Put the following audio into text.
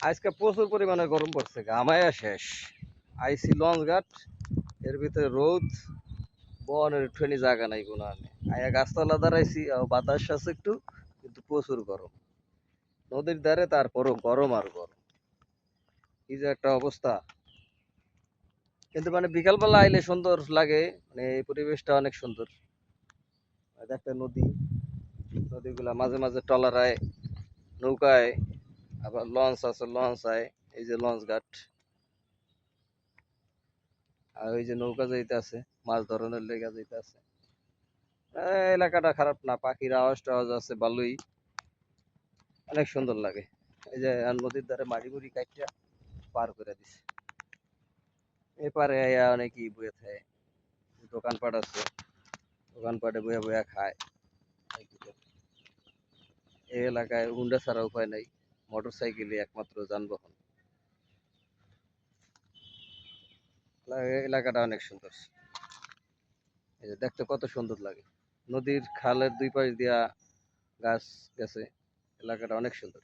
আজকে প্রচুর পরিমাণে গরম পড়ছে, ঘামায়া শেষ। আইসি লঞ্চ ঘাট, এর ভিতরে রোদ, বনের একটুখানি জায়গা নাই কোনো। আমি আয়া গাছতলা দাঁড়াইছি, বাতাস আছে একটু, কিন্তু প্রচুর গরম। নদীর ধারে তারপরও গরম আর গরম, কি যে একটা অবস্থা। কিন্তু মানে বিকালবেলা আইলে সুন্দর লাগে, মানে এই পরিবেশটা অনেক সুন্দর। একটা নদী, নদীগুলা মাঝে মাঝে ট্রলারায়, নৌকায়, আবার লঞ্চ আছে, লঞ্চ আয়। এই যে লঞ্চ ঘাট, আর ওই যে নৌকা যাইতে আছে, মাছ ধরনের লেগা যাইতে আছে। এলাকাটা খারাপ না, পাখির আওয়াজ টাওয়াজ আছে ভালোই, অনেক সুন্দর লাগে। এই যে আর নদীর ধারে মাড়ি মুড়ি কাটিয়া পার করে দিছে। এপারে অনেকেই বয়ে থাকে, দোকানপাট আছে, দোকানপাটে বয়ে বয়ে খায়। এই এলাকায় হুন্ডা ছাড়া উপায় নাই, মোটর সাইকেলই একমাত্র যানবাহন। এলাকাটা অনেক সুন্দর, এই যে দেখতে কত সুন্দর লাগে। নদীর খালের দুই পাশ দিয়া গাছ গেছে, এলাকাটা অনেক সুন্দর।